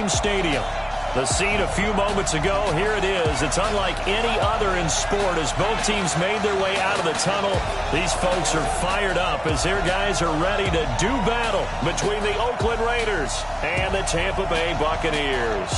Same stadium. The scene a few moments ago, here it is. It's unlike any other in sport as both teams made their way out of the tunnel. These folks are fired up as their guys are ready to do battle between the Oakland Raiders and the Tampa Bay Buccaneers.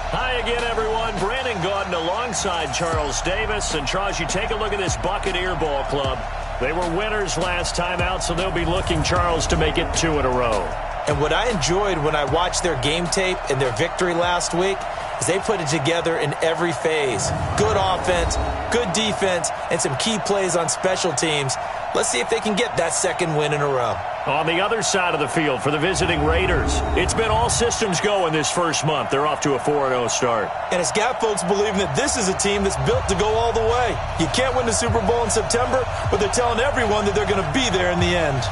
Hi again, everyone. Brandon Gaudin alongside Charles Davis. And, Charles, you take a look at this Buccaneer ball club. They were winners last time out, so they'll be looking, Charles, to make it 2 in a row. And what I enjoyed when I watched their game tape and their victory last week is they put it together in every phase. Good offense, good defense, and some key plays on special teams. Let's see if they can get that second win in a row. On the other side of the field for the visiting Raiders, it's been all systems go in this first month. They're off to a 4-0 start. And it's got folks believing that this is a team that's built to go all the way. You can't win the Super Bowl in September, but they're telling everyone that they're going to be there in the end.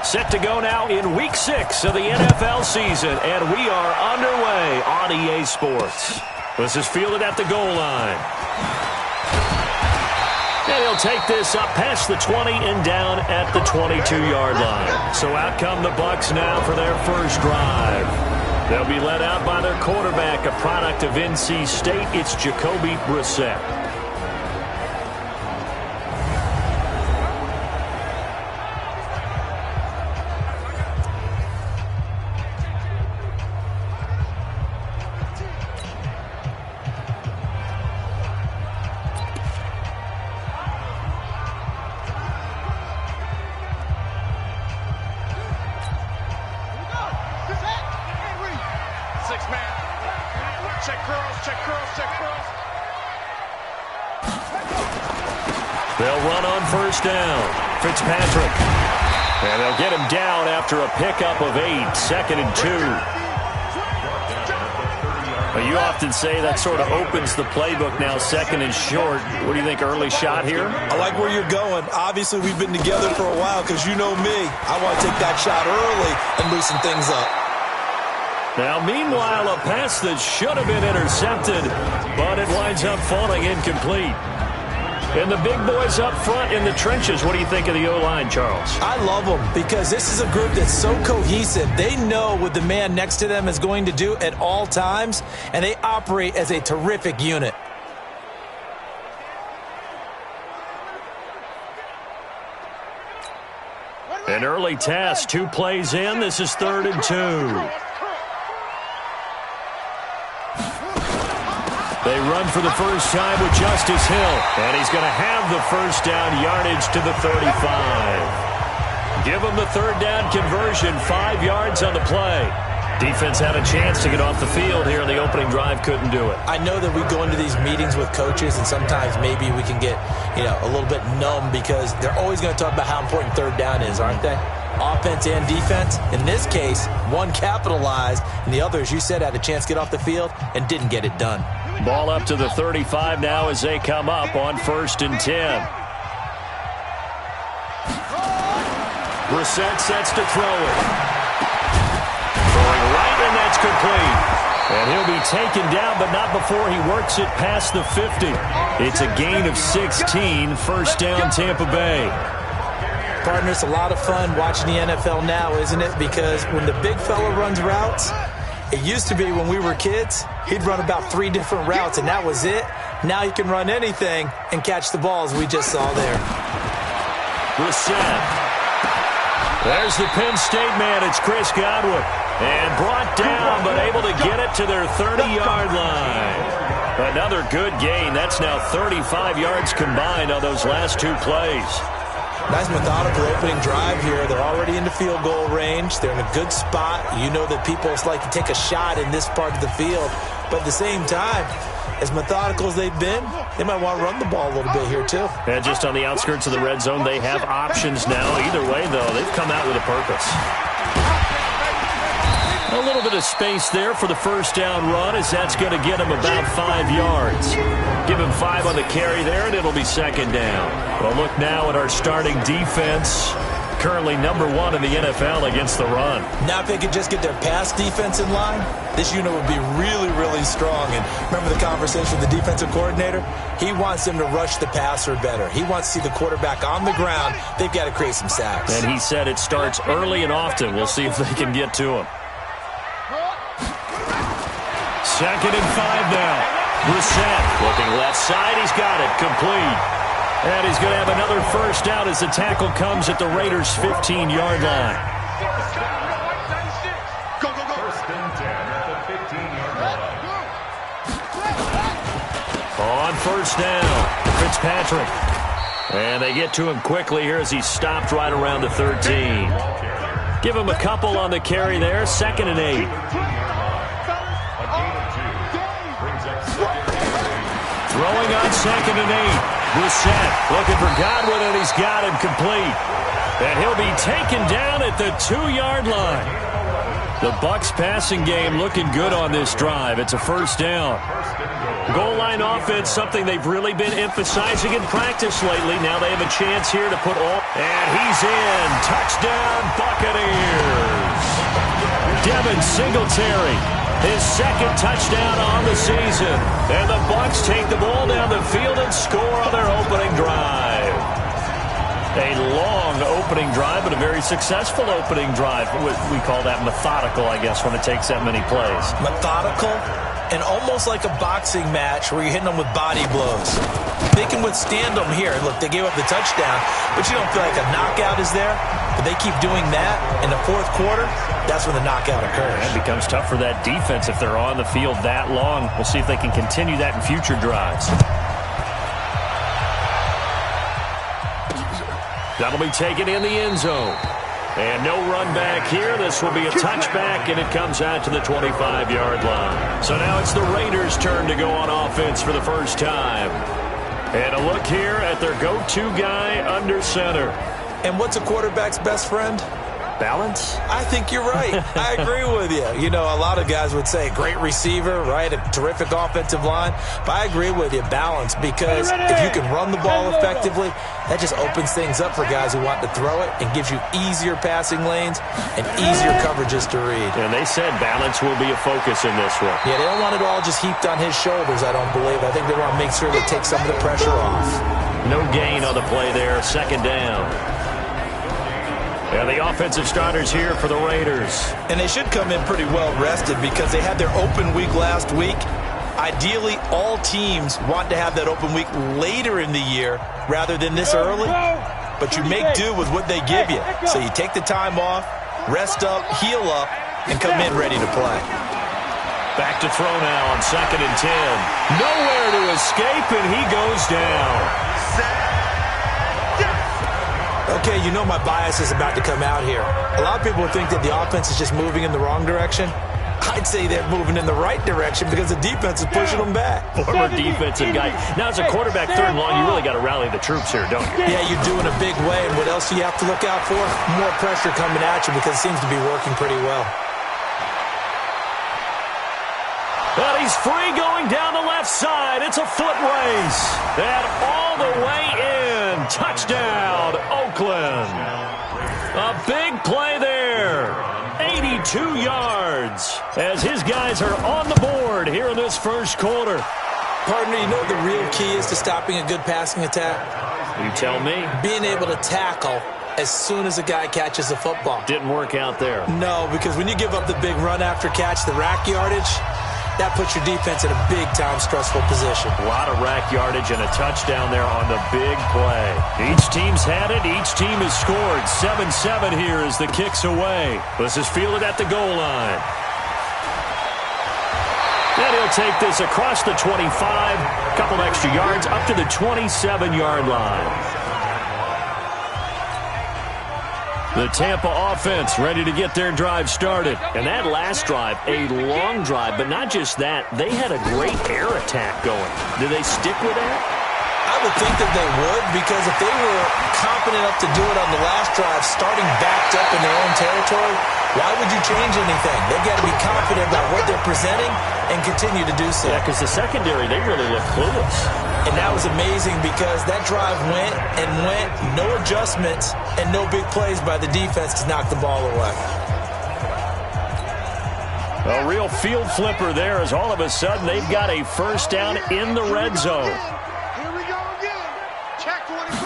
Set to go now in Week 6 of the NFL season, and we are underway on EA Sports. This is fielded at the goal line. And he'll take this up past the 20 and down at the 22-yard line. So out come the Bucs now for their first drive. They'll be led out by their quarterback, a product of NC State. It's Jacoby Brissett. They'll run on first down. Fitzpatrick. And they'll get him down after a pickup of 8, 2nd and 2. Well, you often say that sort of opens the playbook now, 2nd and short. What do you think, early shot here? I like where you're going. Obviously, we've been together for a while because you know me. I want to take that shot early and loosen things up. Now, meanwhile, a pass that should have been intercepted, but it winds up falling incomplete. And the big boys up front in the trenches, what do you think of the O-line, Charles? I love them because this is a group that's so cohesive. They know what the man next to them is going to do at all times, and they operate as a terrific unit. An early task, 2 plays in. This is 3rd and 2. They run for the first time with Justice Hill, and he's going to have the first down yardage to the 35. Give him the 3rd down conversion, 5 yards on the play. Defense had a chance to get off the field here in the opening drive, couldn't do it. I know that we go into these meetings with coaches, and sometimes maybe we can get, a little bit numb because they're always going to talk about how important 3rd down is, aren't they? Offense and defense. In this case, one capitalized, and the other, as you said, had a chance to get off the field and didn't get it done. Ball up to the 35 now as they come up on 1st and 10. Brissett sets to throw it. Throwing right, and that's complete. And he'll be taken down, but not before he works it past the 50. It's a gain of 16, 1st down Tampa Bay. Partner, it's a lot of fun watching the NFL now, isn't it? Because when the big fella runs routes, it used to be when we were kids, he'd run about 3 different routes, and that was it. Now he can run anything and catch the balls we just saw there. Brissett. There's the Penn State man. It's Chris Godwin. And brought down, but able to get it to their 30-yard line. Another good gain. That's now 35 yards combined on those last 2 plays. Nice methodical opening drive here. They're already into field goal range. They're in a good spot. You know that people like to take a shot in this part of the field. But at the same time, as methodical as they've been, they might want to run the ball a little bit here too. And just on the outskirts of the red zone, they have options now. Either way, though, they've come out with a purpose. bit of space there for the first down run, as that's going to get him about 5 yards. Give him 5 on the carry there, and it'll be second down. Well, look now at our starting defense. Currently number 1 in the NFL against the run. Now if they could just get their pass defense in line, this unit would be really, really strong. And remember the conversation with the defensive coordinator? He wants them to rush the passer better. He wants to see the quarterback on the ground. They've got to create some sacks. And he said it starts early and often. We'll see if they can get to him. 2nd and 5 now. Brissett looking left side. He's got it. Complete. And he's going to have another first down as the tackle comes at the Raiders' 15-yard line. First and 10 at the 15-yard line. On first down, Fitzpatrick. And they get to him quickly here as he stopped right around the 13. Give him a couple on the carry there. 2nd and 8. Throwing on 2nd and 8. Brissett looking for Godwin, and he's got him complete. And he'll be taken down at the 2-yard line. The Bucs passing game looking good on this drive. It's a first down. Goal line offense, something they've really been emphasizing in practice lately. Now they have a chance here to put all... And he's in. Touchdown, Buccaneers. Devin Singletary. His 2nd touchdown on the season. And the Bucs take the ball down the field and score on their opening drive. A long opening drive, but a very successful opening drive. We call that methodical, I guess, when it takes that many plays. Methodical and almost like a boxing match where you're hitting them with body blows. They can withstand them here. Look, they gave up the touchdown, but you don't feel like a knockout is there. But they keep doing that in the 4th quarter. That's when the knockout occurs. It becomes tough for that defense if they're on the field that long. We'll see if they can continue that in future drives. That'll be taken in the end zone. And no run back here. This will be a touchback, and it comes out to the 25-yard line. So now it's the Raiders' turn to go on offense for the first time. And a look here at their go-to guy under center. And what's a quarterback's best friend? Balance? I think you're right. I agree with you. You know, a lot of guys would say great receiver, right? A terrific offensive line. But I agree with you, balance, because if you can run the ball effectively, that just opens things up for guys who want to throw it and gives you easier passing lanes and easier coverages to read. And they said balance will be a focus in this one. Yeah, they don't want it all just heaped on his shoulders, I don't believe. I think they want to make sure they take some of the pressure off. No gain on the play there. 2nd down. And the offensive starters here for the Raiders. And they should come in pretty well rested because they had their open week last week. Ideally, all teams want to have that open week later in the year rather than this early. But you make do with what they give you. So you take the time off, rest up, heal up, and come in ready to play. Back to throw now on 2nd and 10. Nowhere to escape, and he goes down. Okay, you know my bias is about to come out here. A lot of people think that the offense is just moving in the wrong direction. I'd say they're moving in the right direction because the defense is pushing them back. Former defensive guy. Now, as a quarterback, 3rd and long, you really got to rally the troops here, don't you? Yeah, you do in a big way. And what else do you have to look out for? More pressure coming at you because it seems to be working pretty well. But he's free going down the left side. It's a foot race. And all the way in. Touchdown, Oakland. A big play there. 82 yards as his guys are on the board here in this first quarter. Partner, you know what the real key is to stopping a good passing attack? You tell me. Being able to tackle as soon as a guy catches the football. Didn't work out there. No, because when you give up the big run after catch, the rack yardage, that puts your defense in a big-time stressful position. A lot of rack yardage and a touchdown there on the big play. Each team's had it. Each team has scored. 7-7 here as the kick's away. This is fielded at the goal line. And he'll take this across the 25. A couple extra yards up to the 27-yard line. The Tampa offense ready to get their drive started. And that last drive, a long drive, but not just that. They had a great air attack going. Do they stick with that? I would think that they would, because if they were confident enough to do it on the last drive, starting backed up in their own territory, Why would you change anything? They've got to be confident about what they're presenting and continue to do so. Yeah, because the secondary, they really look clueless. And that was amazing because that drive went and went, no adjustments, and no big plays by the defense to knock the ball away. A real field flipper there as all of a sudden they've got a first down in the red zone. Here we go again. Check 20.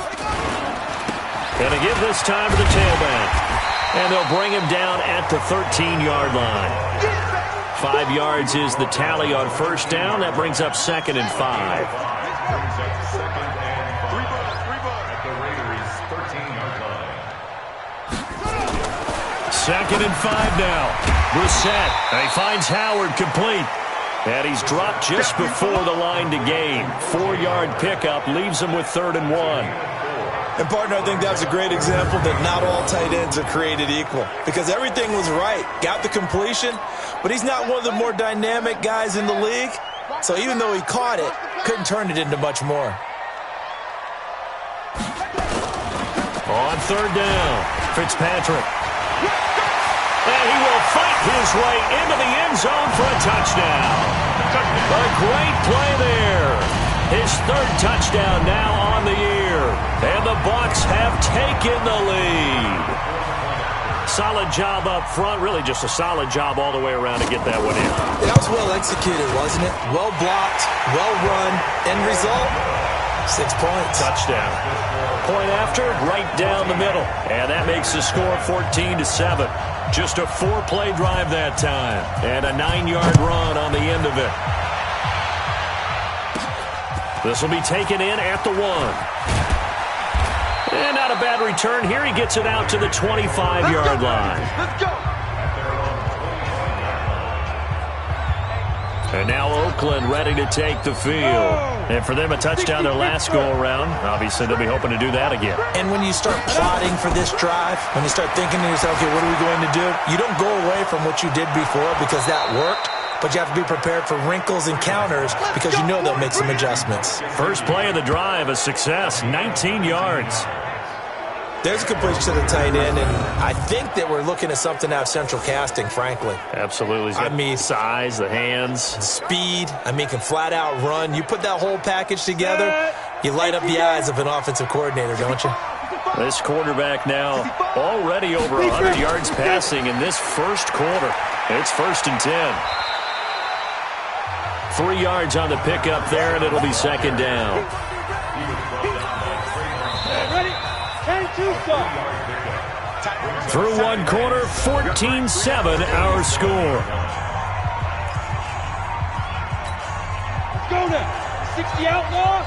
And a give this time to the tailback. And they'll bring him down at the 13-yard line. 5 yards is the tally on first down. That brings up 2nd and 5. Second and 5 now. Brissett. And he finds Howard complete. And he's dropped just before the line to gain. 4-yard pickup leaves him with 3rd and 1. And, partner, I think that's a great example that not all tight ends are created equal because everything was right. Got the completion, but he's not one of the more dynamic guys in the league. So even though he caught it, couldn't turn it into much more. On 3rd down, Fitzpatrick. And he will fight his way into the end zone for a touchdown. A great play there. His 3rd touchdown now on the year. And the Bucs have taken the lead. Solid job up front. Really just a solid job all the way around to get that one in. That was well executed, wasn't it? Well blocked, well run. End result, 6 points. Touchdown. Point after, right down the middle. And that makes the score 14-7. Just a 4-play drive that time. And a 9-yard run on the end of it. This will be taken in at the 1. And not a bad return here. He gets it out to the 25-yard line. Let's go. And now Oakland ready to take the field. And for them, a touchdown their last go-around. Obviously, they'll be hoping to do that again. And when you start plotting for this drive, when you start thinking to yourself, okay, what are we going to do? You don't go away from what you did before because that worked. But you have to be prepared for wrinkles and counters because you know they'll make some adjustments. First play of the drive, a success, 19 yards. There's a completion to the tight end, and I think that we're looking at something out of central casting, frankly. Absolutely. I mean, size, the hands. Speed, can flat out run. You put that whole package together, you light up the eyes of an offensive coordinator, don't you? This quarterback now already over 100 yards passing in this first quarter. It's 1st and 10. 3 yards on the pickup there, and it'll be 2nd down. Ready? 10-2 start. Through one quarter, 14-7 our score. Let's go now. 60 outlaw.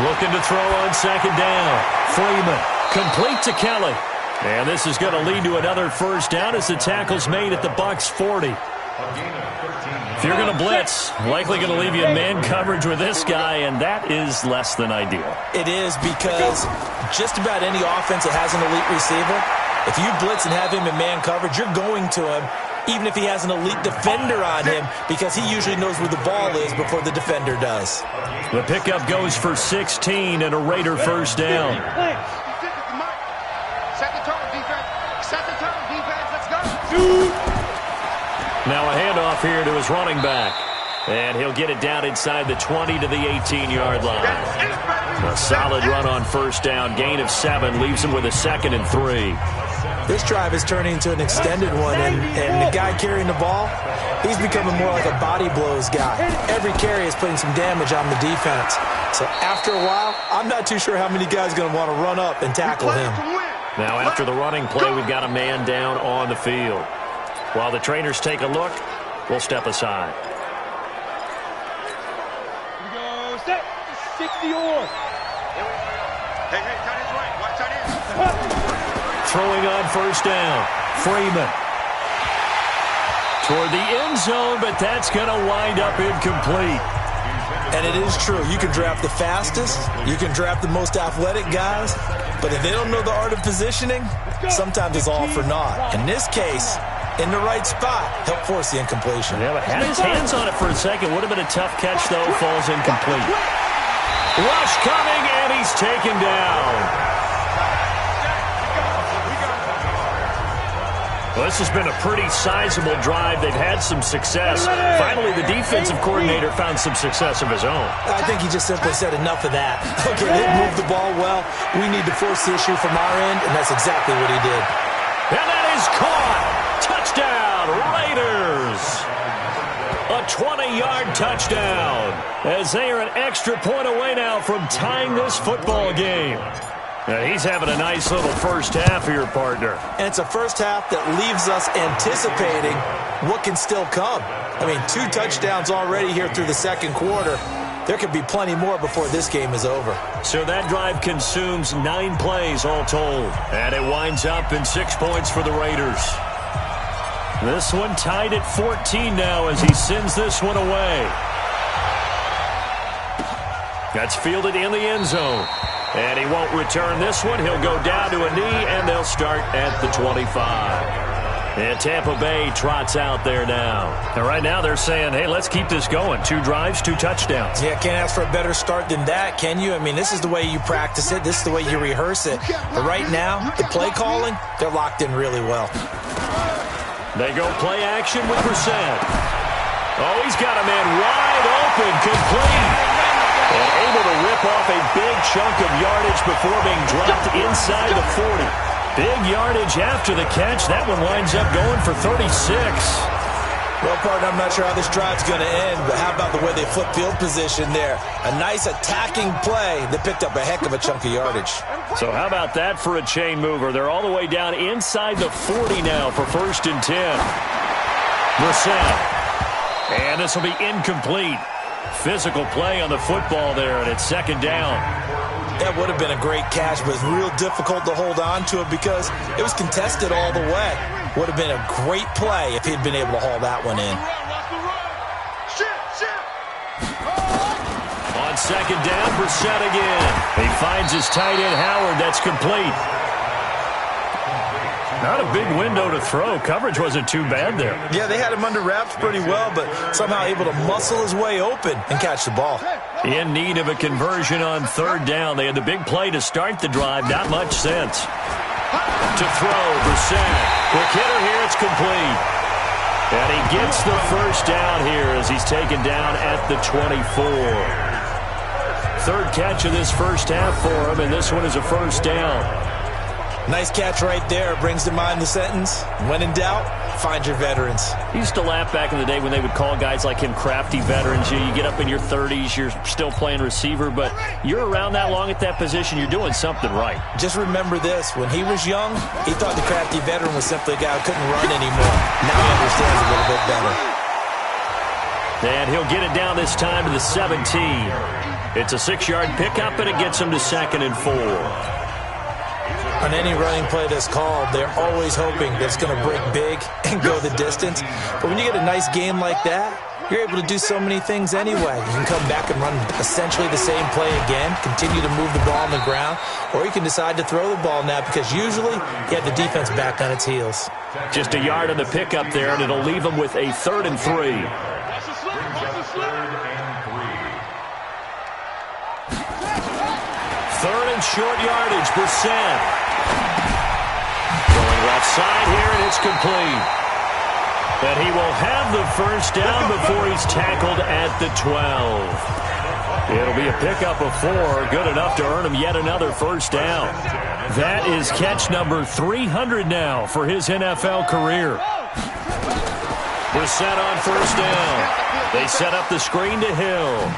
Looking to throw on 2nd down. Freeman complete to Kelly. And this is going to lead to another first down as the tackle's made at the Bucs 40. If you're going to blitz, likely going to leave you in man coverage with this guy, and that is less than ideal. It is because just about any offense that has an elite receiver, if you blitz and have him in man coverage, you're going to him, even if he has an elite defender on him, because he usually knows where the ball is before the defender does. The pickup goes for 16 and a Raider first down. Now a handoff here to his running back. And he'll get it down inside the 20 to the 18-yard line. A solid run on first down. Gain of 7 leaves him with a 2nd and 3. This drive is turning into an extended one, and the guy carrying the ball, he's becoming more like a body blows guy. Every carry is putting some damage on the defense. So after a while, I'm not too sure how many guys are going to want to run up and tackle him. Now after the running play, we've got a man down on the field. While the trainers take a look, we'll step aside. Here we go. Set. 60 or. Hey, tight end's right. Watch tight end. Throwing on first down. Freeman. Toward the end zone, but that's going to wind up incomplete. And it is true. You can draft the fastest. You can draft the most athletic guys. But if they don't know the art of positioning, sometimes it's all for naught. In this case, in the right spot, help force the incompletion. Yeah, but had his hands on it for a second. Would have been a tough catch, though. Falls incomplete. Rush coming, and he's taken down. Well, this has been a pretty sizable drive. They've had some success. Finally, the defensive coordinator found some success of his own. I think he just simply said enough of that. Okay, they moved the ball well. We need to force the issue from our end, and that's exactly what he did. And that is caught. Touchdown, Raiders. A 20-yard touchdown as they are an extra point away now from tying this football game. Now he's having a nice little first half here, partner. And it's a first half that leaves us anticipating what can still come. I mean, 2 touchdowns already here through the second quarter. There could be plenty more before this game is over. So that drive consumes 9 plays all told. And it winds up in 6 points for the Raiders. This one tied at 14 now as he sends this one away. That's fielded in the end zone. And he won't return this one. He'll go down to a knee, and they'll start at the 25. And Tampa Bay trots out there now. And right now they're saying, hey, let's keep this going. 2 drives, 2 touchdowns. Yeah, can't ask for a better start than that, can you? I mean, this is the way you practice it. This is the way you rehearse it. But right now, the play calling, they're locked in really well. They go play action with Brissett. Oh, he's got a man wide open, complete. And able to rip off a big chunk of yardage before being dropped inside the 40. Big yardage after the catch. That one winds up going for 36. Well, partner, I'm not sure how this drive's going to end, but how about the way they flip field position there? A nice attacking play that picked up a heck of a chunk of yardage. So how about that for a chain mover? They're all the way down inside the 40 now for 1st and 10. Brissett. And this will be incomplete. Physical play on the football there, and it's 2nd down. That would have been a great catch, but it's real difficult to hold on to it because it was contested all the way. Would have been a great play if he'd been able to haul that one in. On 2nd down, Brissett again. He finds his tight end, Howard. That's complete. Not a big window to throw. Coverage wasn't too bad there. Yeah, they had him under wraps pretty well, but somehow able to muscle his way open and catch the ball. In need of a conversion on 3rd down. They had the big play to start the drive. Not much sense. To throw, Brissett. Quick hitter here. It's complete. And he gets the 1st down here as he's taken down at the 24. 3rd catch of this first half for him, and this one is a 1st down. Nice catch right there. Brings to mind the sentence, when in doubt, find your veterans. He used to laugh back in the day when they would call guys like him crafty veterans. You get up in your 30s, you're still playing receiver, but you're around that long at that position, you're doing something right. Just remember this. When he was young, he thought the crafty veteran was simply a guy who couldn't run anymore. Now he understands a little bit better. And he'll get it down this time to the 17. It's a 6-yard pickup, and it gets him to 2nd and 4. On any running play that's called, they're always hoping that it's going to break big and go the distance. But when you get a nice game like that, you're able to do so many things anyway. You can come back and run essentially the same play again, continue to move the ball on the ground, or you can decide to throw the ball now because usually you have the defense back on its heels. Just a yard on the pickup there, and it'll leave them with a 3rd and 3. Third and short yardage, Brissett. Going left side here, and it's complete. And he will have the 1st down before he's tackled at the 12. It'll be a pickup of 4, good enough to earn him yet another 1st down. That is catch number 300 now for his NFL career. Brissett on 1st down. They set up the screen to Hill.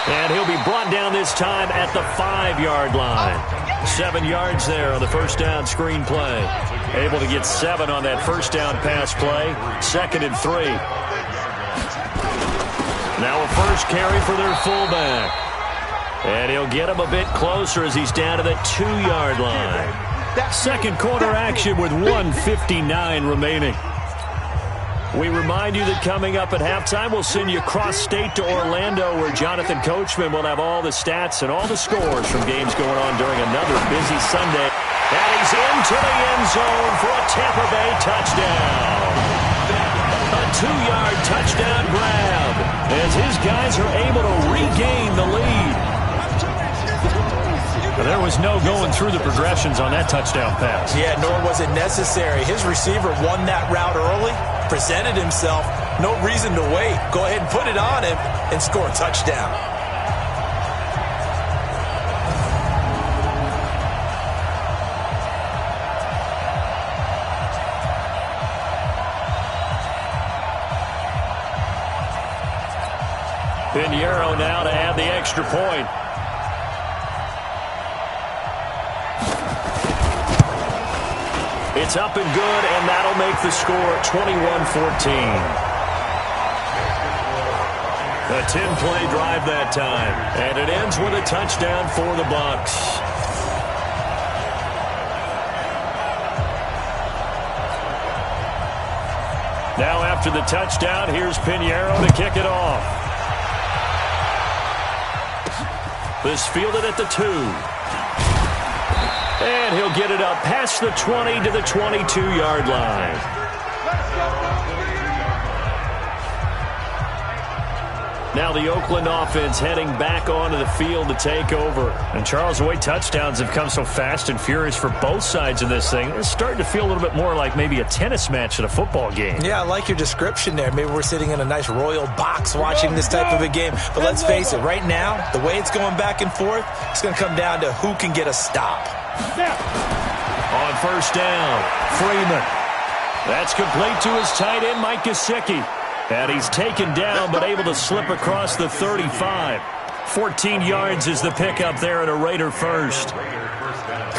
And he'll be brought down this time at the 5-yard line. 7 yards there on the 1st down screen play. Able to get 7 on that 1st down pass play. 2nd and 3. Now a 1st carry for their fullback. And he'll get him a bit closer as he's down to the 2-yard line. Second quarter action with 1:59 remaining. We remind you that coming up at halftime, we'll send you cross-state to Orlando, where Jonathan Coachman will have all the stats and all the scores from games going on during another busy Sunday. And he's into the end zone for a Tampa Bay touchdown. A 2-yard touchdown grab as his guys are able to regain the lead. There was no going through the progressions on that touchdown pass. Yeah, nor was it necessary. His receiver won that route early, presented himself, no reason to wait. Go ahead and put it on him and score a touchdown. Pinheiro now to add the extra point. It's up and good, and that'll make the score 21-14. A 10-play drive that time, and it ends with a touchdown for the Bucs. Now after the touchdown, here's Pinheiro to kick it off. This fielded at the 2. And he'll get it up past the 20 to the 22-yard line. Now the Oakland offense heading back onto the field to take over. And Charles, the way touchdowns have come so fast and furious for both sides of this thing, it's starting to feel a little bit more like maybe a tennis match at a football game. Yeah, I like your description there. Maybe we're sitting in a nice royal box watching this type of a game. But let's face it, right now, the way it's going back and forth, it's going to come down to who can get a stop. On first down, Freeman. That's complete to his tight end, Mike Gesicki. And he's taken down but able to slip across the 35. 14 yards is the pickup there at a Raider first.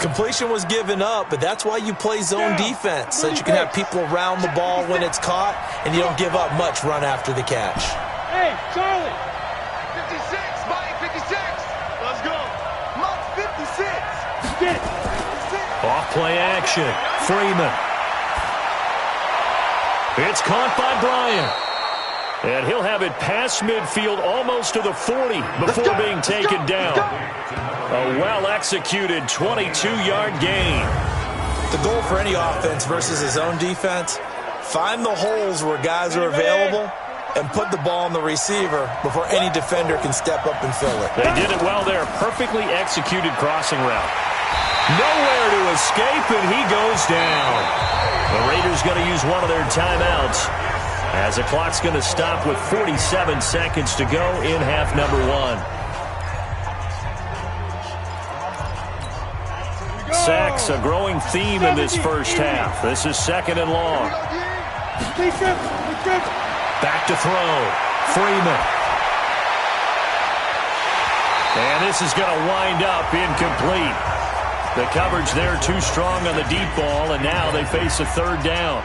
Completion was given up, but that's why you play zone defense, so that you can have people around the ball when it's caught, and you don't give up much run after the catch. Hey, Charlie. 56, Mike, 56. Let's go. Mike, 56. Get it. Off play action. Freeman. It's caught by Bryant. And he'll have it past midfield almost to the 40 before being taken down. A well-executed 22-yard gain. The goal for any offense versus his own defense, find the holes where guys are available and put the ball on the receiver before any defender can step up and fill it. They did it well there. Perfectly executed crossing route. Nowhere to escape, and he goes down. The Raiders going to use one of their timeouts, as the clock's going to stop with 47 seconds to go in half number 1. Sacks, a growing theme in this first half. This is second and long. Back to throw. Freeman. And this is going to wind up incomplete. The coverage there too strong on the deep ball, and now they face a third down.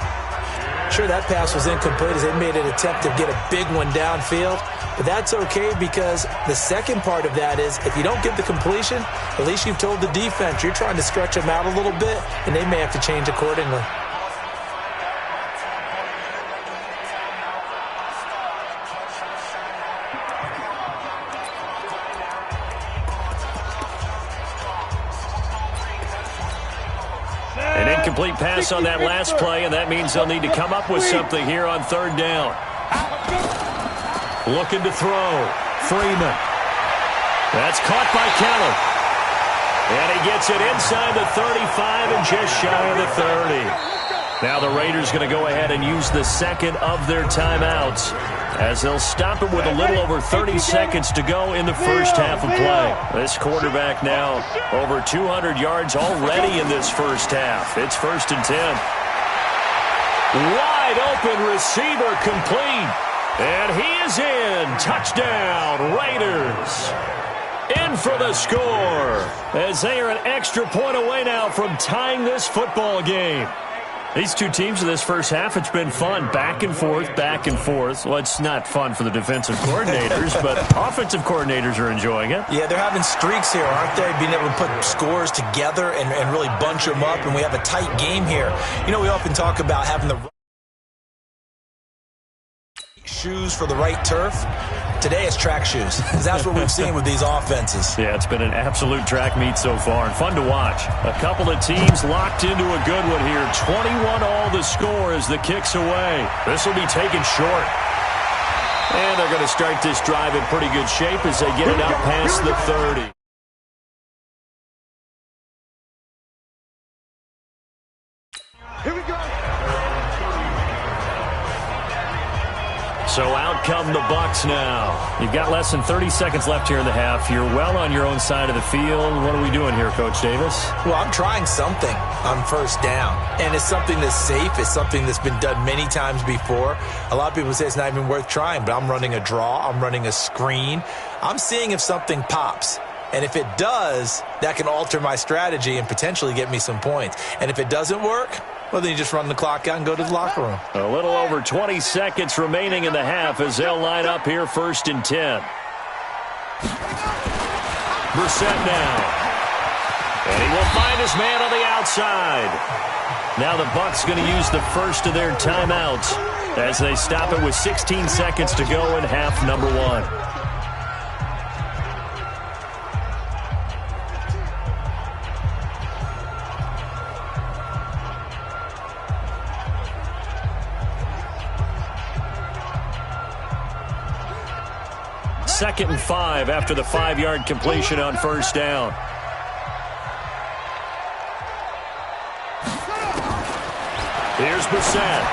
Sure, that pass was incomplete as they made an attempt to get a big one downfield, but that's okay because the second part of that is if you don't get the completion, at least you've told the defense you're trying to stretch them out a little bit, and they may have to change accordingly. An incomplete pass on that last play, and that means they'll need to come up with something here on third down. Looking to throw. Freeman. That's caught by Keller. And he gets it inside the 35 and just shy of the 30. Now the Raiders going to go ahead and use the second of their timeouts, as they'll stop it with a little over 30 seconds to go in the first half of play. This quarterback now over 200 yards already in this first half. It's 1st and 10. Wide open receiver complete. And he is in. Touchdown, Raiders. In for the score, as they are an extra point away now from tying this football game. These two teams in this first half, it's been fun. Back and forth, back and forth. Well, it's not fun for the defensive coordinators, but offensive coordinators are enjoying it. Yeah, they're having streaks here, aren't they? Being able to put scores together and really bunch them up, and we have a tight game here. You know, we often talk about having the right shoes for the right turf. Today it's track shoes. That's what we've seen with these offenses. Yeah, it's been an absolute track meet so far and fun to watch. A couple of teams locked into a good one here. 21-all the score as the kick's away. This will be taken short. And they're going to start this drive in pretty good shape as they get it out past the 30. Here we go. So out come the Bucs now. You've got less than 30 seconds left here in the half. You're well on your own side of the field. What are we doing here, Coach Davis? Well, I'm trying something on first down, and it's something that's safe. It's something that's been done many times before. A lot of people say it's not even worth trying, but I'm running a draw. I'm running a screen. I'm seeing if something pops. And if it does, that can alter my strategy and potentially get me some points. And if it doesn't work, well, then you just run the clock out and go to the locker room. A little over 20 seconds remaining in the half as they'll line up here 1st and 10. Brissett now. And he will find his man on the outside. Now the Bucs going to use the first of their timeouts as they stop it with 16 seconds to go in half number 1. Second and 5 after the 5-yard completion on first down. Here's Brissett.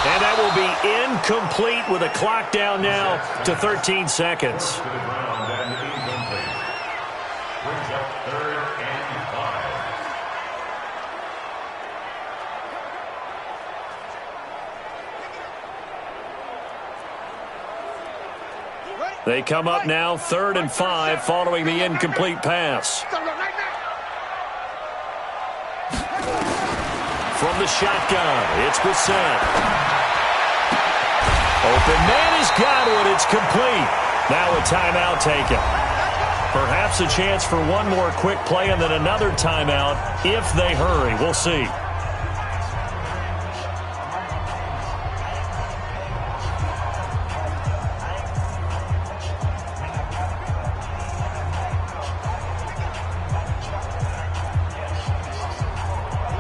And that will be incomplete with a clock down now to 13 seconds. To the ground and incomplete. Brings up 3rd and 5. They come up now 3rd and 5 following the incomplete pass. From the shotgun, it's Brissett. Open man has got it. It's complete. Now a timeout taken. Perhaps a chance for one more quick play and then another timeout if they hurry. We'll see.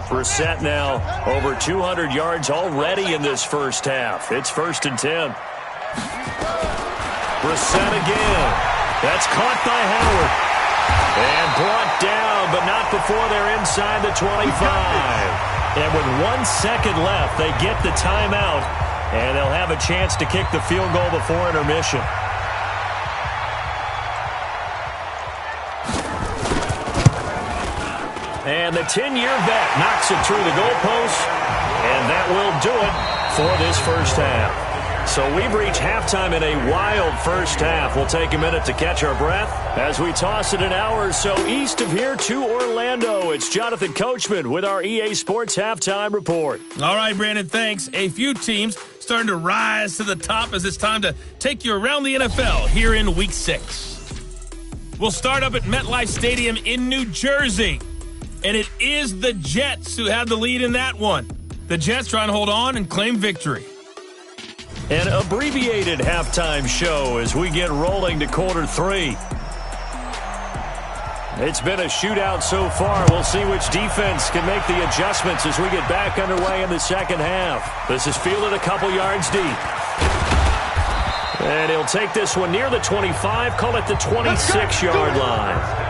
Brissett now over 200 yards already in this first half. It's 1st and 10. Brissett again. That's caught by Howard. And brought down, but not before they're inside the 25. And with 1 second left, they get the timeout, and they'll have a chance to kick the field goal before intermission. And the 10-year vet knocks it through the goalpost, and that will do it for this first half. So we've reached halftime in a wild first half. We'll take a minute to catch our breath as we toss it an hour or so east of here to Orlando. It's Jonathan Coachman with our EA Sports Halftime Report. All right, Brandon, thanks. A few teams starting to rise to the top as it's time to take you around the NFL here in Week 6. We'll start up at MetLife Stadium in New Jersey. And it is the Jets who have the lead in that one. The Jets trying to hold on and claim victory. An abbreviated halftime show as we get rolling to quarter 3. It's been a shootout so far. We'll see which defense can make the adjustments as we get back underway in the second half. This is fielded a couple yards deep. And he'll take this one near the 25, call it the 26-yard line.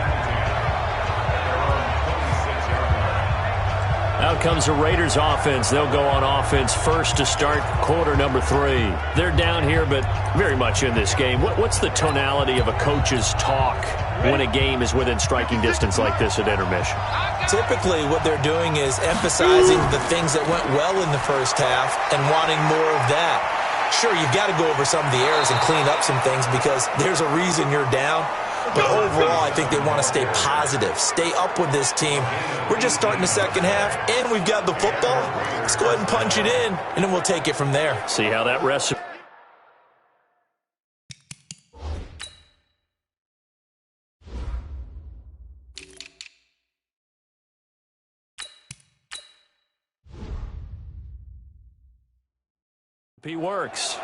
Out comes the Raiders offense. They'll go on offense first to start quarter number 3. They're down here, but very much in this game. What's the tonality of a coach's talk when a game is within striking distance like this at intermission? Typically, what they're doing is emphasizing the things that went well in the first half and wanting more of that. Sure, you've got to go over some of the errors and clean up some things because there's a reason you're down. But overall, I think they want to stay positive, stay up with this team. We're just starting the second half, and we've got the football. Let's go ahead and punch it in, and then we'll take it from there. See how that rests. He works.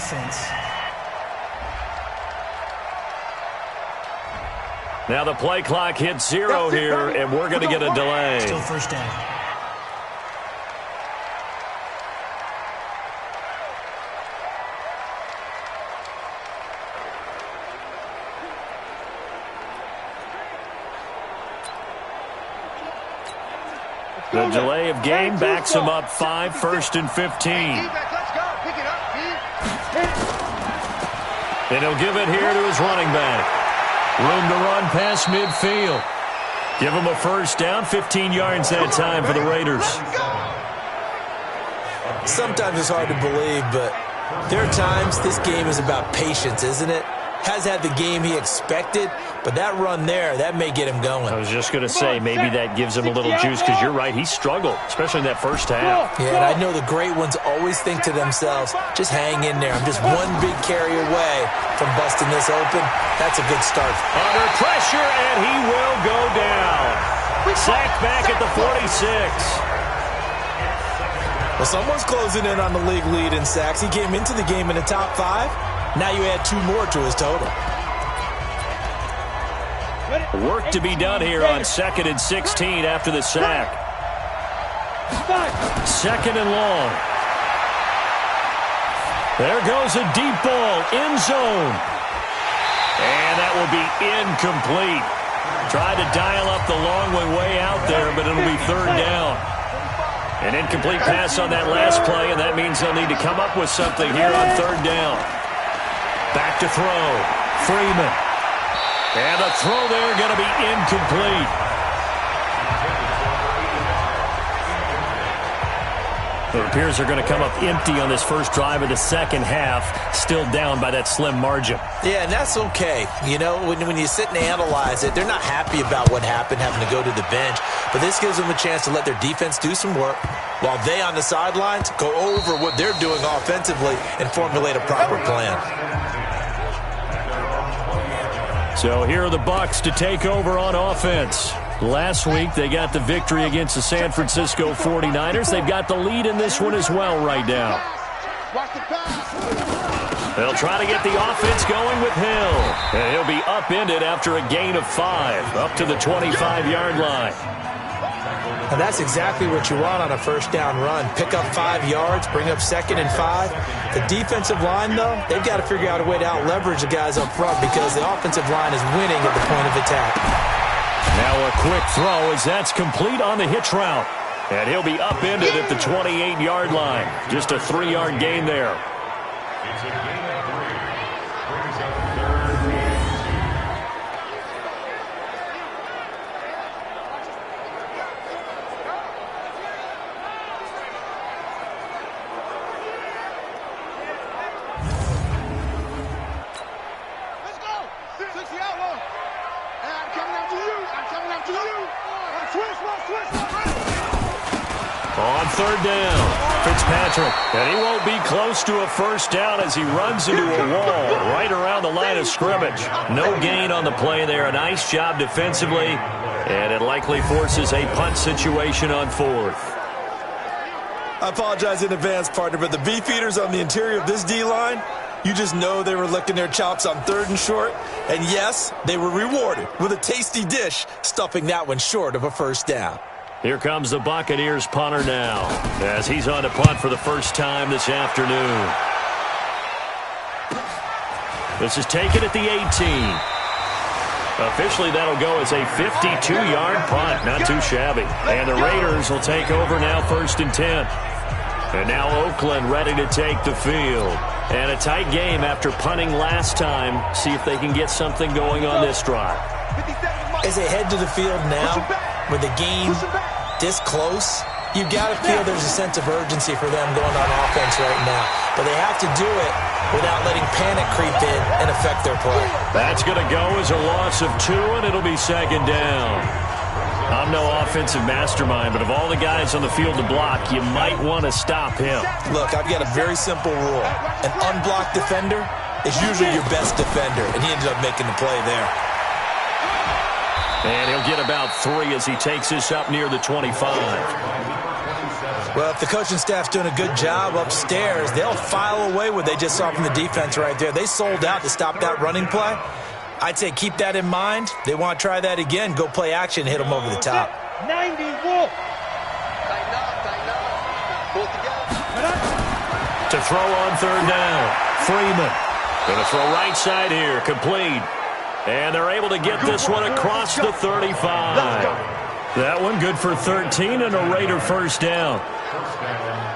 offense. Now the play clock hits 0 here, and we're going to get a delay. Still first down. The delay of game backs him up 5, 1st and 15. And he'll give it here to his running back. Room to run past midfield. Give him a first down, 15 yards that time for the Raiders. Sometimes it's hard to believe, but there are times this game is about patience, isn't it? Has had the game he expected, but that run there, that may get him going. I was just going to say, maybe that gives him a little juice, because you're right, he struggled, especially in that first half. Yeah, and I know the great ones always think to themselves, just hang in there. I'm just one big carry away from busting this open. That's a good start. Under pressure, and he will go down. Sacked back at the 46. Well, someone's closing in on the league lead in sacks. He came into the game in the top 5. Now you add 2 more to his total. Work to be done here on 2nd and 16 after the sack. 2nd and long. There goes a deep ball, end zone. And that will be incomplete. Tried to dial up the long way out there, but it'll be 3rd down. An incomplete pass on that last play, and that means they'll need to come up with something here on 3rd down. Back to throw. Freeman. And the throw there going to be incomplete. It appears they're going to come up empty on this first drive of the second half, still down by that slim margin. Yeah, and that's okay. You know, when you sit and analyze it, they're not happy about what happened, having to go to the bench. But this gives them a chance to let their defense do some work while they on the sidelines go over what they're doing offensively and formulate a proper plan. So here are the Bucs to take over on offense. Last week, they got the victory against the San Francisco 49ers. They've got the lead in this one as well right now. They'll try to get the offense going with Hill. And he'll be upended after a gain of 5, up to the 25-yard line. And that's exactly what you want on a first down run. Pick up 5 yards, bring up 2nd and 5. The defensive line, though, they've got to figure out a way to out-leverage the guys up front because the offensive line is winning at the point of attack. Now a quick throw as that's complete on the hitch route. And he'll be upended at the 28-yard line. Just a 3-yard gain there. It's a gain of 3. Brings up 3rd and 3rd down. Fitzpatrick, and he won't be close to a first down as he runs into a wall right around the line of scrimmage. No gain on the play there. A nice job defensively, and it likely forces a punt situation on 4th. I apologize in advance, partner, but the beef eaters on the interior of this D-line, you just know they were licking their chops on 3rd and short. And yes, they were rewarded with a tasty dish, stuffing that one short of a first down. Here comes the Buccaneers punter now, as he's on to punt for the first time this afternoon. This is taken at the 18. Officially, that'll go as a 52-yard punt. Not too shabby. And the Raiders will take over now 1st and 10. And now Oakland ready to take the field. And a tight game after punting last time. See if they can get something going on this drive. As they head to the field now, with the game this close, you've got to feel there's a sense of urgency for them going on offense right now. But they have to do it without letting panic creep in and affect their play. That's going to go as a loss of 2, and it'll be 2nd down. I'm no offensive mastermind, but of all the guys on the field to block, you might want to stop him. Look, I've got a very simple rule. An unblocked defender is usually your best defender, and he ended up making the play there. And he'll get about 3 as he takes this up near the 25. Well, if the coaching staff's doing a good job upstairs, they'll file away what they just saw from the defense right there. They sold out to stop that running play. I'd say keep that in mind. They want to try that again. Go play action, hit them over the top. 90 Wolf. To throw on third down. Freeman. Going to throw right side here. Complete. And they're able to get this one across the 35. That one good for 13 and a Raider first down.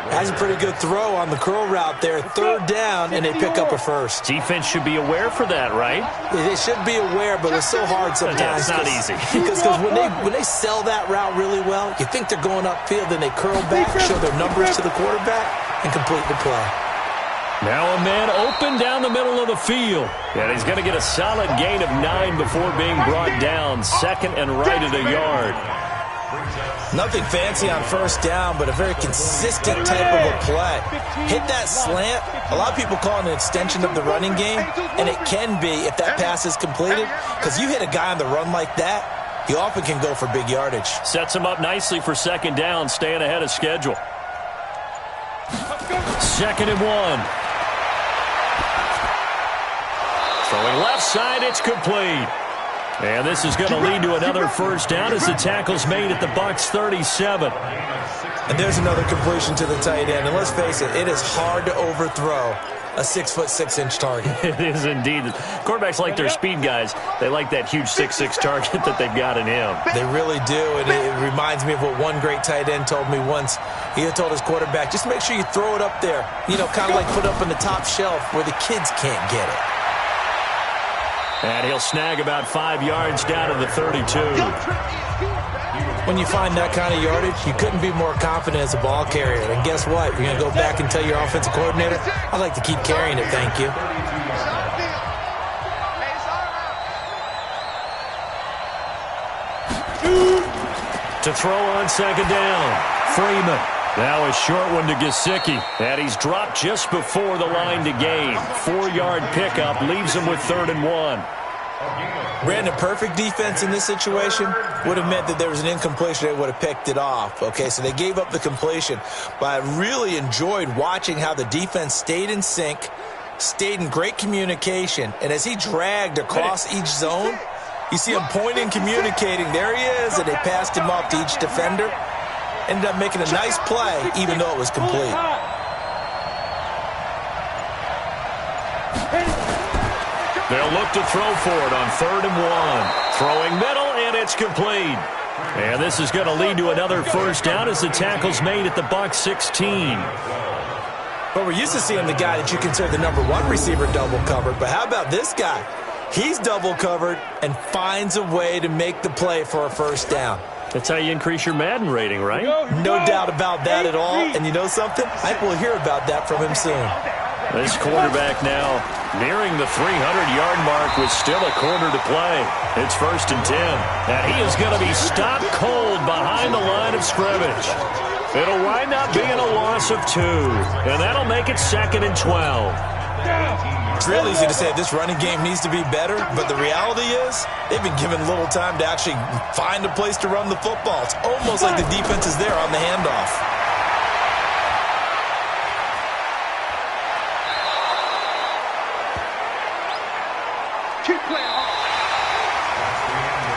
That's a pretty good throw on the curl route there. Third down, and they pick up a first. Defense should be aware for that, right? They should be aware, but it's so hard sometimes. Yeah, it's not easy. Because when they sell that route really well, you think they're going upfield, then they curl back, show their numbers to the quarterback, and complete the play. Now a man open down the middle of the field. And he's going to get a solid gain of 9 before being brought down. Second and right at a yard. Nothing fancy on first down, but a very consistent type of a play. Hit that slant. A lot of people call it an extension of the running game, and it can be if that pass is completed, because you hit a guy on the run like that, he often can go for big yardage. Sets him up nicely for second down, staying ahead of schedule. Second and 1. Throwing left side, it's complete. And this is going to lead to another first down as the tackle's made at the Bucs 37. And there's another completion to the tight end. And let's face it is hard to overthrow a 6'6" target. It is indeed. Quarterbacks like their speed guys. They like that huge 6'6" target that they've got in him. They really do. And it reminds me of what one great tight end told me once. He had told his quarterback, just make sure you throw it up there. You know, kind of like put it up on the top shelf where the kids can't get it. And he'll snag about 5 yards down to the 32. When you find that kind of yardage, you couldn't be more confident as a ball carrier. And guess what? You're going to go back and tell your offensive coordinator, I'd like to keep carrying it, thank you. To throw on second down, Freeman. Now a short one to Gesicki. And he's dropped just before the line to gain. 4-yard pickup leaves him with 3rd and 1. Brandon, perfect defense in this situation would have meant that there was an incompletion. They would have picked it off. Okay, so they gave up the completion. But I really enjoyed watching how the defense stayed in sync, stayed in great communication. And as he dragged across each zone, you see him pointing, communicating. There he is, and they passed him off to each defender. Ended up making a nice play, even though it was complete. They'll look to throw for it on 3rd and 1. Throwing middle, and it's complete. And this is going to lead to another first down as the tackle's made at the Bucs 16. But we're used to seeing the guy that you consider the number 1 receiver double covered. But how about this guy? He's double covered and finds a way to make the play for a first down. That's how you increase your Madden rating, right? No doubt about that at all. And you know something? I think we'll hear about that from him soon. This quarterback now nearing the 300-yard mark with still a quarter to play. It's 1st and 10. And he is going to be stopped cold behind the line of scrimmage. It'll wind up being a loss of 2. And that'll make it 2nd and 12. It's real easy to say this running game needs to be better, but the reality is they've been given little time to actually find a place to run the football. It's almost like the defense is there on the handoff.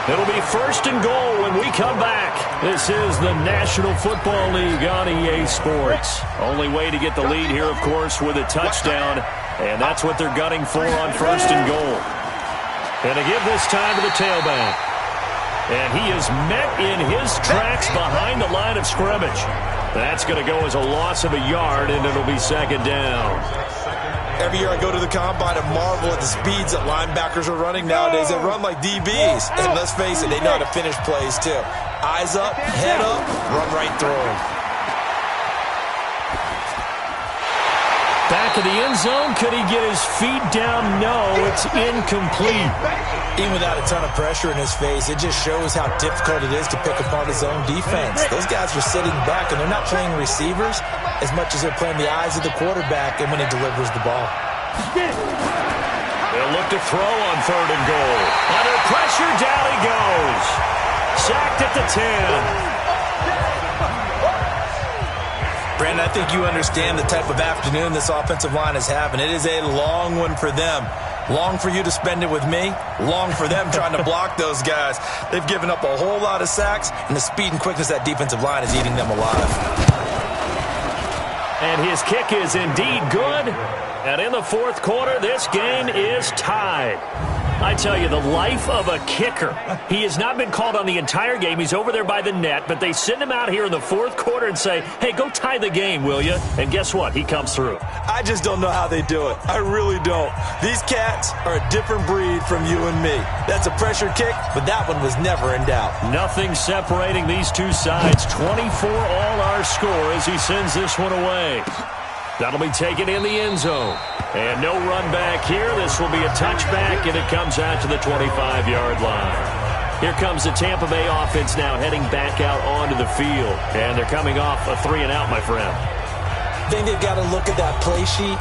It'll be 1st and goal when we come back. This is the National Football League on EA Sports. Only way to get the lead here, of course, with a touchdown. And that's what they're gunning for on 1st and goal. And to give this time to the tailback. And he is met in his tracks behind the line of scrimmage. That's going to go as a loss of a yard, and it'll be 2nd down. Every year I go to the combine and marvel at the speeds that linebackers are running nowadays. They run like DBs. And let's face it, they know how to finish plays too. Eyes up, head up, run right through them. Back of the end zone. Could he get his feet down? No, it's incomplete. Even without a ton of pressure in his face, it just shows how difficult it is to pick apart his own defense. Those guys are sitting back, and they're not playing receivers as much as they're playing the eyes of the quarterback and when he delivers the ball. They'll look to throw on 3rd and goal. Under pressure, down he goes. Sacked at the 10. Brandon, I think you understand the type of afternoon this offensive line is having. It is a long one for them. Long for you to spend it with me. Long for them trying to block those guys. They've given up a whole lot of sacks, and the speed and quickness of that defensive line is eating them alive. And his kick is indeed good. And in the fourth quarter, this game is tied. I tell you, the life of a kicker. He has not been called on the entire game. He's over there by the net, but they send him out here in the fourth quarter and say, hey, go tie the game, will you? And guess what? He comes through. I just don't know how they do it. I really don't. These cats are a different breed from you and me. That's a pressure kick, but that one was never in doubt. Nothing separating these two sides. 24 all our score as he sends this one away. That'll be taken in the end zone. And no run back here. This will be a touchback, and it comes out to the 25-yard line. Here comes the Tampa Bay offense now heading back out onto the field. And they're coming off a 3-and-out, my friend. I think they've got to look at that play sheet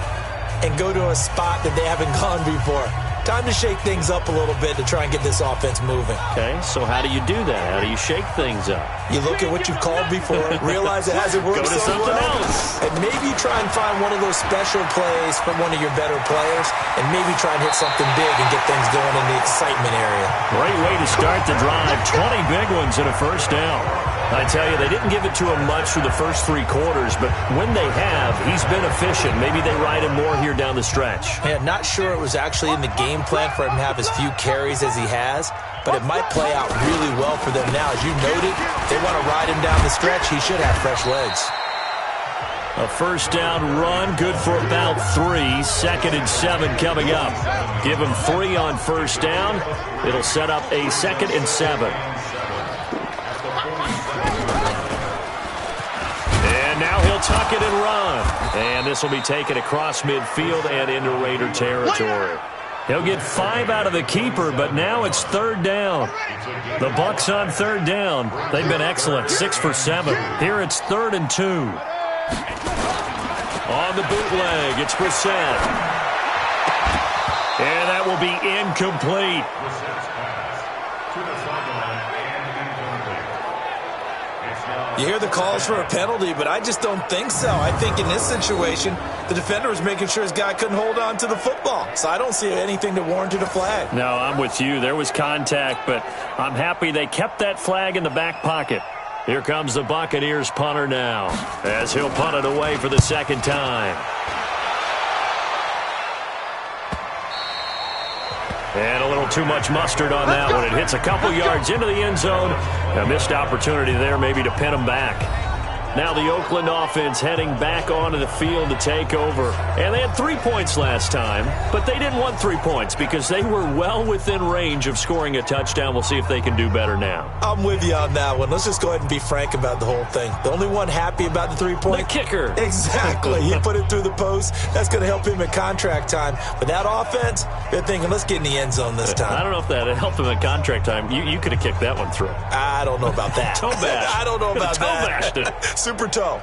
and go to a spot that they haven't gone before. Time to shake things up a little bit to try and get this offense moving. Okay, so how do you do that? How do you shake things up? You look at what you've called before, realize it hasn't worked so well, and maybe try and find one of those special plays from one of your better players, and maybe try and hit something big and get things going in the excitement area. Great way to start the drive. 20 big ones and a first down. I tell you, they didn't give it to him much through the first three quarters, but when they have, he's been efficient. Maybe they ride him more here down the stretch. Yeah, not sure it was actually in the game plan for him to have as few carries as he has, but it might play out really well for them now. As you noted, they want to ride him down the stretch. He should have fresh legs. A first down run, good for about 3. 2nd and 7 coming up. Give him 3 on first down. It'll set up a 2nd and 7. And now he'll tuck it and run. And this will be taken across midfield and into Raider territory. He'll get 5 out of the keeper, but now it's 3rd down. The Bucs on 3rd down. They've been excellent, 6 for 7. Here it's 3rd and 2. On the bootleg, it's Brissett. And that will be incomplete. You hear the calls for a penalty, but I just don't think so. I think in this situation, the defender was making sure his guy couldn't hold on to the football. So I don't see anything to warrant a flag. No, I'm with you. There was contact, but I'm happy they kept that flag in the back pocket. Here comes the Buccaneers punter now, as he'll punt it away for the 2nd time. And a little too much mustard on that one. It hits a couple yards into the end zone. A missed opportunity there maybe to pin them back. Now the Oakland offense heading back onto the field to take over. And they had 3 points last time, but they didn't want 3 points because they were well within range of scoring a touchdown. We'll see if they can do better now. I'm with you on that one. Let's just go ahead and be frank about the whole thing. The only one happy about the 3-point? The kicker. Exactly. He put it through the post. That's going to help him at contract time. But that offense, they're thinking, let's get in the end zone this time. I don't know if that helped him at contract time. You could have kicked that one through. I don't know about that. Toe bash. I don't know about toe that. Toe bashed it. Super toe.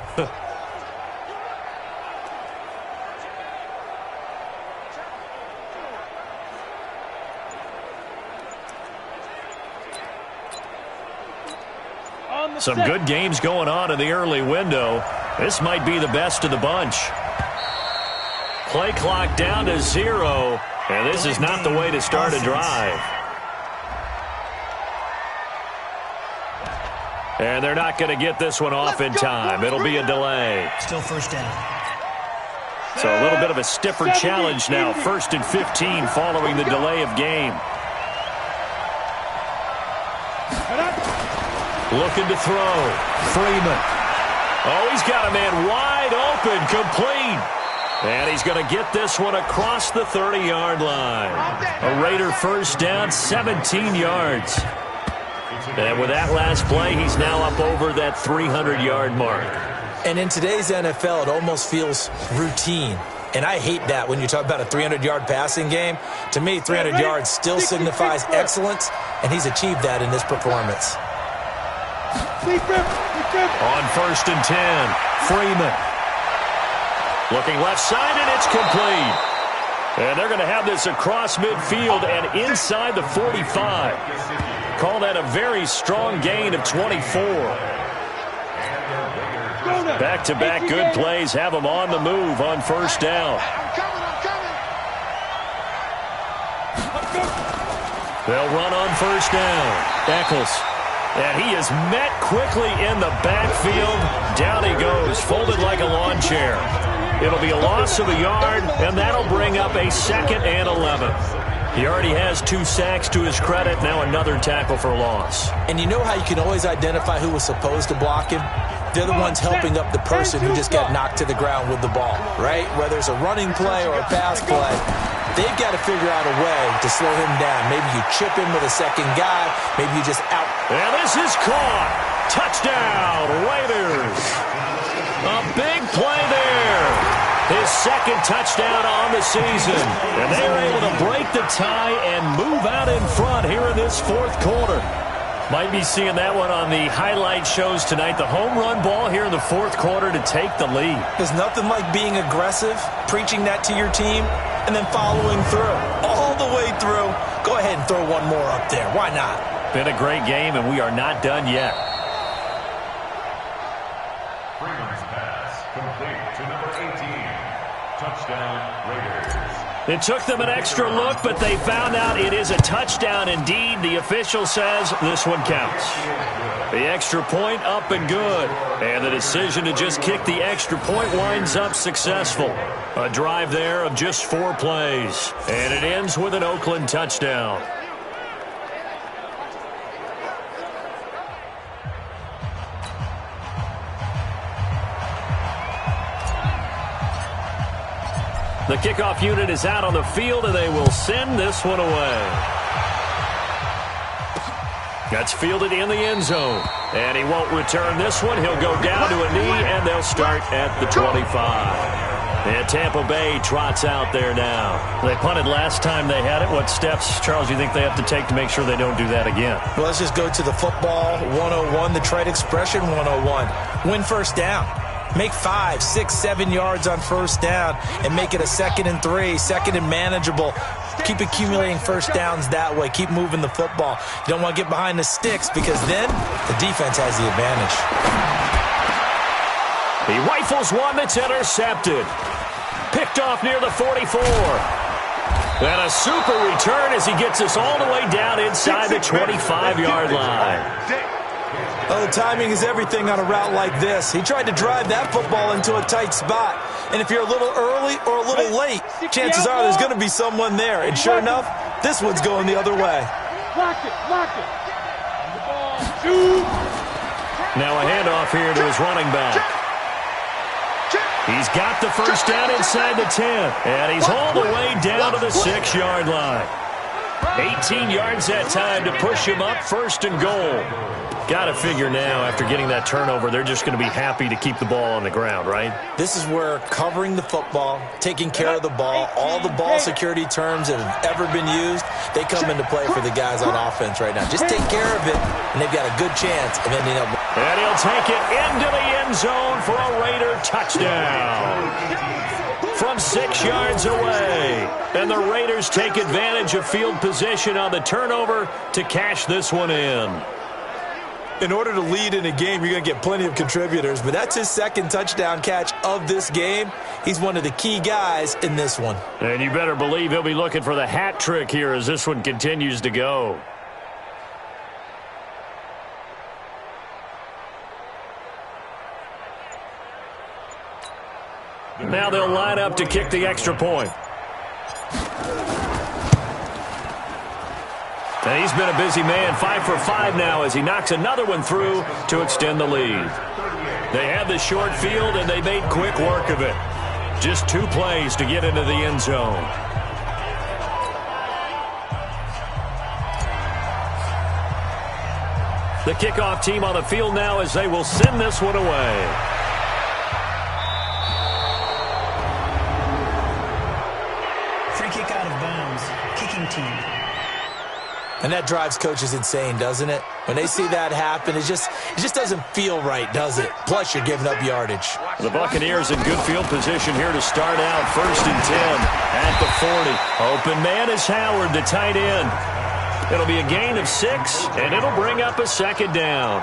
Some good games going on in the early window. This might be the best of the bunch. Play clock down to 0, and this is not the way to start a drive. And they're not going to get this one off in time. It'll be a delay. Still first down. So a little bit of a stiffer challenge now. 1st and 15 following the delay of game. Looking to throw. Freeman. Oh, he's got a man wide open. Complete. And he's going to get this one across the 30-yard line. A Raider first down, 17 yards. And with that last play, he's now up over that 300-yard mark. And in today's NFL, it almost feels routine. And I hate that when you talk about a 300-yard passing game. To me, 300 yards still signifies excellence, and he's achieved that in this performance. On 1st and 10, Freeman. Looking left side, and it's complete. And they're going to have this across midfield and inside the 45. Call that a very strong gain of 24. Back-to-back good plays have them on the move on first down. They'll run on first down. Eccles. And he is met quickly in the backfield. Down he goes, folded like a lawn chair. It'll be a loss of a yard, and that'll bring up a 2nd and 11. He already has 2 sacks to his credit. Now another tackle for loss. And you know how you can always identify who was supposed to block him? They're the ones helping up the person who just got knocked to the ground with the ball, right? Whether it's a running play or a pass play, they've got to figure out a way to slow him down. Maybe you chip him with a second guy. Maybe you just out. And this is caught. Touchdown, Raiders. A big play there. His 2nd touchdown on the season. And they are able to break the tie and move out in front here in this 4th quarter. Might be seeing that one on the highlight shows tonight. The home run ball here in the 4th quarter to take the lead. There's nothing like being aggressive, preaching that to your team, and then following through. All the way through. Go ahead and throw one more up there. Why not? Been a great game, and we are not done yet. Freeman's pass complete to number 18. Touchdown, Raiders. It took them an extra look, but they found out it is a touchdown indeed. The official says this one counts. The extra point up and good. And the decision to just kick the extra point winds up successful. A drive there of just 4 plays. And it ends with an Oakland touchdown. The kickoff unit is out on the field, and they will send this one away. That's fielded in the end zone. And he won't return this one. He'll go down to a knee, and they'll start at the 25. And Tampa Bay trots out there now. They punted last time they had it. What steps, Charles, do you think they have to take to make sure they don't do that again? Well, let's just go to the football 101, the trade expression 101. Win first down. Make 5, 6, 7 yards on first down and make it a 2nd and 3, 2nd and manageable. Keep accumulating first downs that way. Keep moving the football. You don't want to get behind the sticks because then the defense has the advantage. He rifles one that's intercepted. Picked off near the 44. And a super return as he gets us all the way down inside the 25-yard line. Oh, the timing is everything on a route like this. He tried to drive that football into a tight spot. And if you're a little early or a little late, chances are there's going to be someone there. And sure enough, this one's going the other way. Block it. Shoot. Now a handoff here to his running back. He's got the first down inside the 10. And he's all the way down to the 6-yard line. 18 yards that time to push him up 1st and goal. Got to figure now, after getting that turnover, they're just going to be happy to keep the ball on the ground, right? This is where covering the football, taking care of the ball, all the ball security terms that have ever been used, they come into play for the guys on offense right now. Just take care of it, and they've got a good chance of ending up. And he'll take it into the end zone for a Raider touchdown. From 6 yards away. And the Raiders take advantage of field position on the turnover to cash this one in. In order to lead in a game, you're going to get plenty of contributors, but that's his 2nd touchdown catch of this game. He's one of the key guys in this one. And you better believe he'll be looking for the hat trick here as this one continues to go. Now they'll line up to kick the extra point. And he's been a busy man, 5 for 5 now as he knocks another one through to extend the lead. They had the short field, and they made quick work of it. Just 2 plays to get into the end zone. The kickoff team on the field now as they will send this one away. Free kick out of bounds. Kicking team. And that drives coaches insane, doesn't it? When they see that happen, it just doesn't feel right, does it? Plus, you're giving up yardage. The Buccaneers in good field position here to start out. 1st and 10 at the 40. Open man is Howard, the tight end. It'll be a gain of 6, and it'll bring up a second down.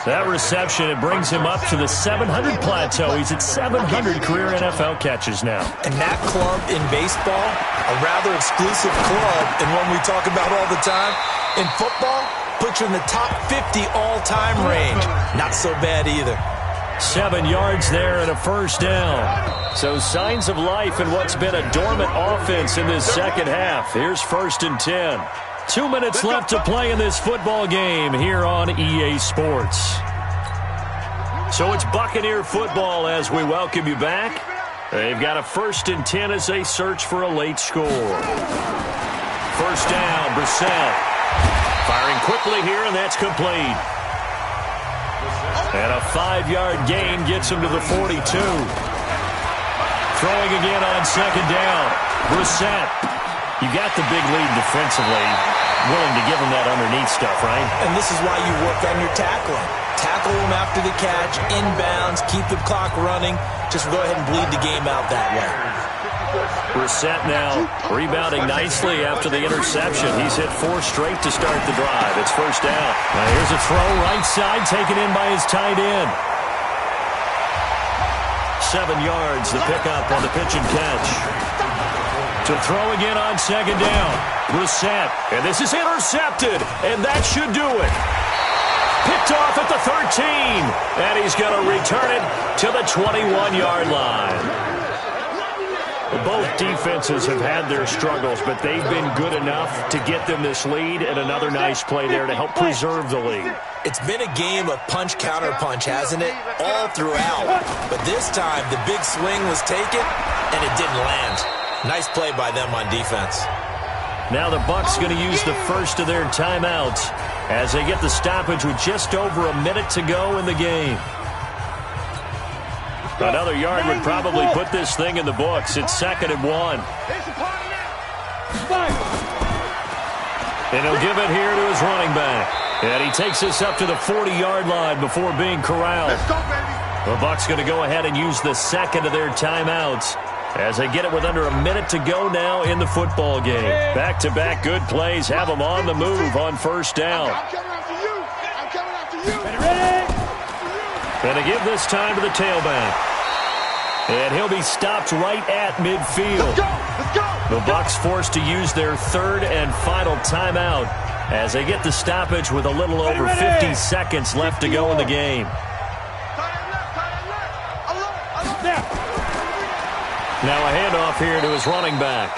That reception, it brings him up to the 700 plateau. He's at 700 career NFL catches now. And that club in baseball, a rather exclusive club, and one we talk about all the time. In football, puts you in the top 50 all-time range. Not so bad either. 7 yards there and a first down. So signs of life in what's been a dormant offense in this second half. Here's 1st and 10. 2 minutes left to play in this football game here on EA Sports. So it's Buccaneer football as we welcome you back. They've got a 1st and 10 as they search for a late score. First down, Brissett. Firing quickly here, and that's complete. And a 5-yard gain gets him to the 42. Throwing again on second down. Brissett. You got the big lead defensively. Willing to give him that underneath stuff, right? And this is why you work on your tackling. Tackle him after the catch, inbounds, keep the clock running. Just go ahead and bleed the game out that way. Brissett now rebounding nicely after the interception. He's hit 4 straight to start the drive. It's first down. Now here's a throw right side taken in by his tight end. 7 yards, the pickup on the pitch and catch. To throw again on second down. Brissett. And this is intercepted. And that should do it. Picked off at the 13. And he's going to return it to the 21-yard line. Both defenses have had their struggles, but they've been good enough to get them this lead, and another nice play there to help preserve the lead. It's been a game of punch-counter-punch, hasn't it? All throughout. But this time, the big swing was taken, and it didn't land. Nice play by them on defense. Now the Bucs going to use the first of their timeouts as they get the stoppage with just over a minute to go in the game. Another yard would probably put this thing in the books. It's 2nd and 1. And he'll give it here to his running back. And he takes this up to the 40-yard line before being corralled. Let's go, baby. The Bucs going to go ahead and use the second of their timeouts as they get it with under a minute to go now in the football game. Back-to-back good plays have them on the move on first down. I'm coming after you. I'm coming after you. And to give this time to the tailback. And he'll be stopped right at midfield. Let's go. Let's go. The Bucs forced to use their 3rd and final timeout as they get the stoppage with a little over 50 seconds left to go in the game. Now a handoff here to his running back.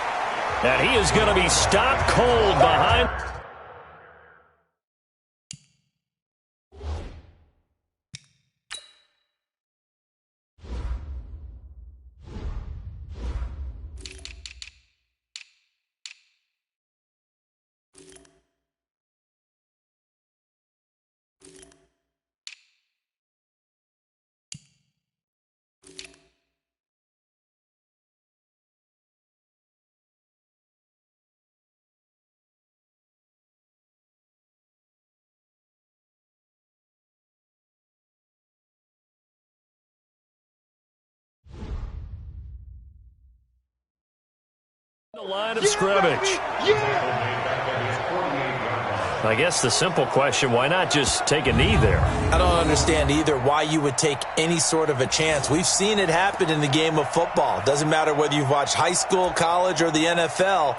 And he is going to be stopped cold behind. The line of scrimmage. I guess the simple question, why not just take a knee there? I don't understand either why you would take any sort of a chance. We've seen it happen in the game of football. Doesn't matter whether you've watched high school, college, or the NFL.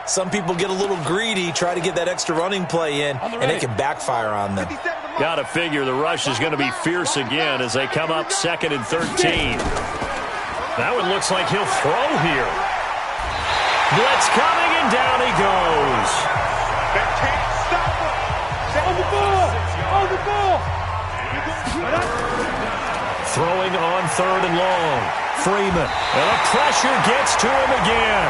Some people get a little greedy, try to get that extra running play in, and it can backfire on them. Got to figure the rush is going to be fierce again as they come up 2nd and 13. That one looks like he'll throw here. Blitz coming, and down he goes. They can't stop him. On the ball. On the ball. Throwing on 3rd and long. Freeman. And the pressure gets to him again.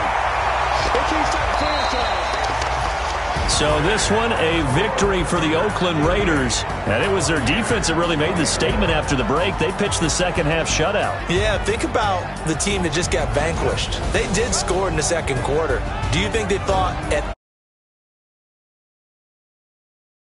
So this one, a victory for the Oakland Raiders. And it was their defense that really made the statement after the break. They pitched the second half shutout. Yeah, think about the team that just got vanquished. They did score in the second quarter. Do you think they thought at